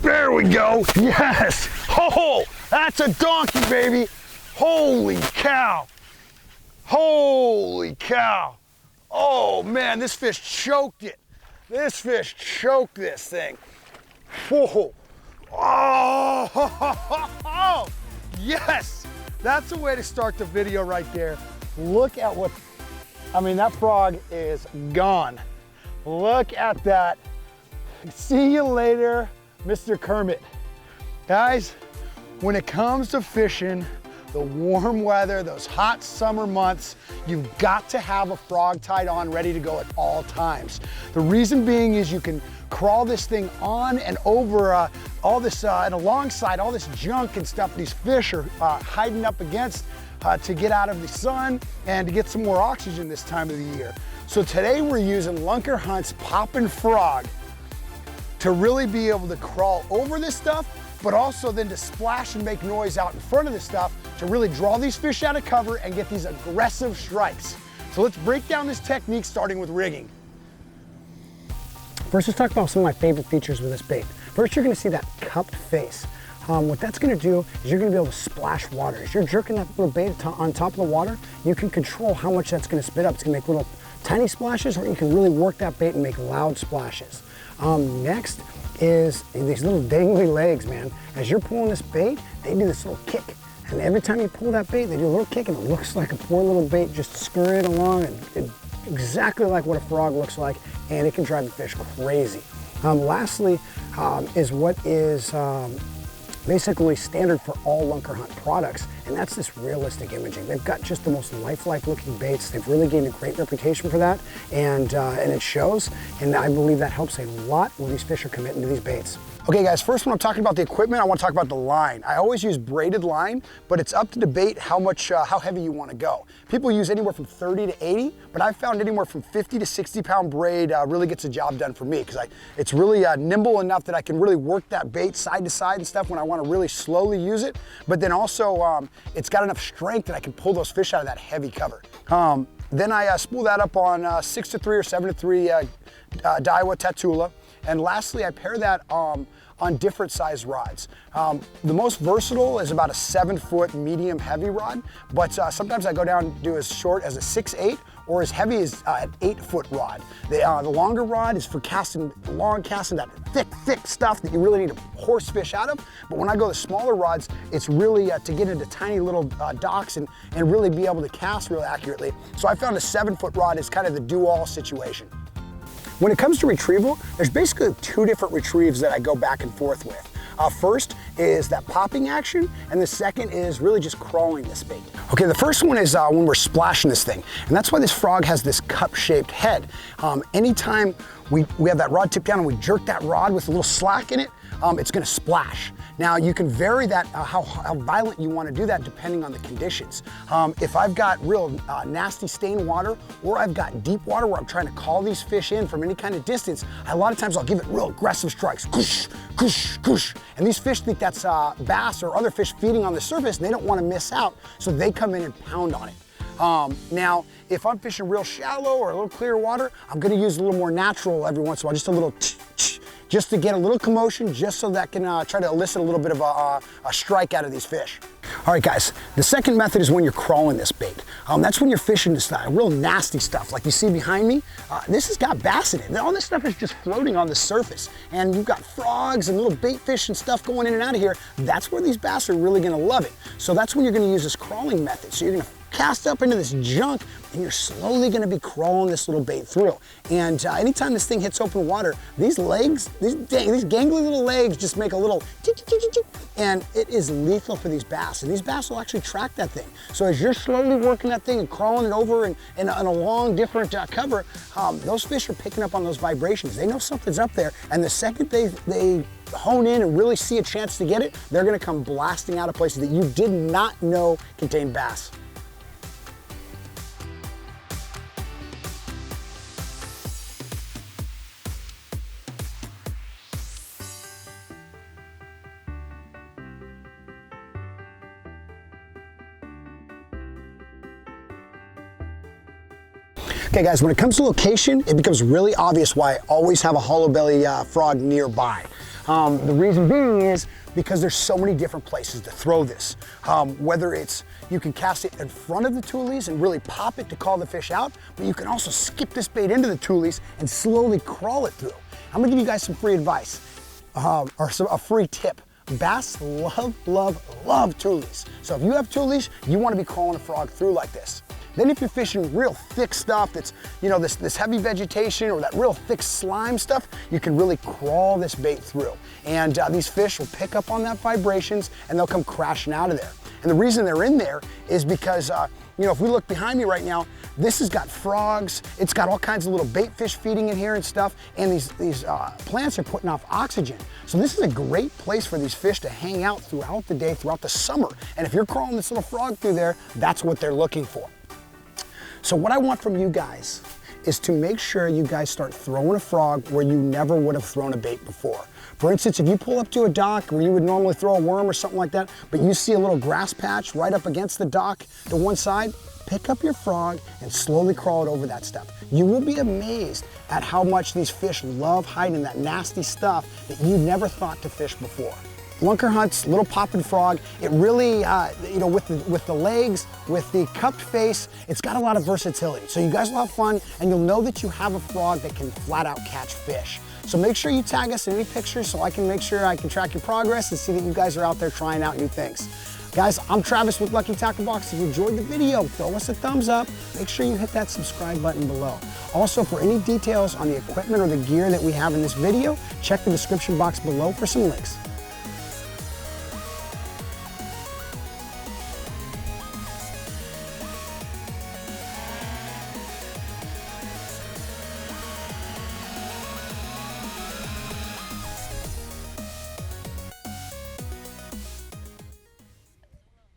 There we go. Yes. Oh, that's a donkey, baby. Holy cow. Holy cow. Oh man, this fish choked it. This fish choked this thing. Whoa. Oh, yes. That's the way to start the video right there. Look at what, I mean, that frog is gone. Look at that. See you later, Mr. Kermit. Guys, when it comes to fishing, the warm weather, those hot summer months, you've got to have a frog tied on ready to go at all times. The reason being is you can crawl this thing on and over all this and alongside all this junk and stuff these fish are hiding up against to get out of the sun and to get some more oxygen this time of the year. So today we're using Lunker Hunt's Poppin' Frog to really be able to crawl over this stuff, but also then to splash and make noise out in front of the stuff to really draw these fish out of cover and get these aggressive strikes. So let's break down this technique starting with rigging. First, let's talk about some of my favorite features with this bait. First, you're gonna see that cupped face. What that's gonna do is you're gonna be able to splash water. As you're jerking that little bait on top of the water, you can control how much that's gonna spit up. It's gonna make little tiny splashes, or you can really work that bait and make loud splashes. Next is these little dangly legs, man. As you're pulling this bait, they do this little kick. And every time you pull that bait, they do a little kick and it looks like a poor little bait just scurrying along, and exactly like what a frog looks like, and it can drive the fish crazy. Lastly is what is basically standard for all Lunker Hunt products, and that's this realistic imaging. They've got just the most lifelike looking baits. They've really gained a great reputation for that, and it shows, and I believe that helps a lot when these fish are committing to these baits. Okay guys, first when I'm talking about the equipment, I want to talk about the line. I always use braided line, but it's up to debate how heavy you want to go. People use anywhere from 30 to 80, but I've found anywhere from 50 to 60 pound braid really gets the job done for me, because it's really nimble enough that I can really work that bait side to side and stuff when I want to really slowly use it, but then also it's got enough strength that I can pull those fish out of that heavy cover. Then I spool that up on 6-3 or 7-3 Daiwa Tatula. And lastly, I pair that on different size rods. The most versatile is about a 7-foot medium heavy rod, but sometimes I go down and do as short as a 6-8 or as heavy as an 8-foot rod. The longer rod is for casting that thick stuff that you really need to horse fish out of. But when I go the smaller rods, it's really to get into tiny little docks and really be able to cast real accurately. So I found a 7-foot rod is kind of the do-all situation. When it comes to retrieval, there's basically 2 different retrieves that I go back and forth with. First is that popping action, and the second is really just crawling this bait. Okay, the first one is when we're splashing this thing, and that's why this frog has this cup-shaped head. Anytime we have that rod tipped down and we jerk that rod with a little slack in it, it's gonna splash. Now you can vary that, how violent you wanna do that depending on the conditions. If I've got real nasty stained water, or I've got deep water where I'm trying to call these fish in from any kind of distance, a lot of times I'll give it real aggressive strikes, kush, kush, kush. And these fish think that's bass or other fish feeding on the surface, and they don't wanna miss out, so they come in and pound on it. Now, if I'm fishing real shallow or a little clear water, I'm gonna use a little more natural every once in a while, just a little just to get a little commotion, just so that can try to elicit a little bit of a strike out of these fish. All right guys, the second method is when you're crawling this bait. That's when you're fishing this real nasty stuff, like you see behind me. This has got bass in it. All this stuff is just floating on the surface, and you've got frogs and little bait fish and stuff going in and out of here. That's where these bass are really gonna love it. So that's when you're gonna use this crawling method. So you're gonna cast up into this junk, and you're slowly gonna be crawling this little bait through. And anytime this thing hits open water, these legs, these gangly little legs just make a little and it is lethal for these bass. And these bass will actually track that thing. So as you're slowly working that thing and crawling it over and a long different cover, those fish are picking up on those vibrations. They know something's up there, and the second they hone in and really see a chance to get it, they're gonna come blasting out of places that you did not know contained bass. Okay guys, when it comes to location, it becomes really obvious why I always have a hollow belly frog nearby. The reason being is because there's so many different places to throw this. Whether it's, you can cast it in front of the toolies and really pop it to call the fish out, but you can also skip this bait into the toolies and slowly crawl it through. I'm gonna give you guys some free advice, a free tip. Bass love toolies. So if you have toolies, you wanna be crawling a frog through like this. Then if you're fishing real thick stuff that's, you know, this heavy vegetation or that real thick slime stuff, you can really crawl this bait through. And these fish will pick up on that vibrations and they'll come crashing out of there. And the reason they're in there is because, you know, if we look behind me right now, this has got frogs, it's got all kinds of little bait fish feeding in here and stuff, and these plants are putting off oxygen. So this is a great place for these fish to hang out throughout the day, throughout the summer. And if you're crawling this little frog through there, that's what they're looking for. So what I want from you guys is to make sure you guys start throwing a frog where you never would have thrown a bait before. For instance, if you pull up to a dock where you would normally throw a worm or something like that, but you see a little grass patch right up against the dock to one side, pick up your frog and slowly crawl it over that stuff. You will be amazed at how much these fish love hiding that nasty stuff that you never thought to fish before. Lunker Hunt's little poppin' frog, it really, you know, with the legs, with the cupped face, it's got a lot of versatility. So you guys will have fun and you'll know that you have a frog that can flat out catch fish. So make sure you tag us in any pictures so I can make sure I can track your progress and see that you guys are out there trying out new things. Guys, I'm Travis with Lucky Tackle Box. If you enjoyed the video, throw us a thumbs up. Make sure you hit that subscribe button below. Also, for any details on the equipment or the gear that we have in this video, check the description box below for some links.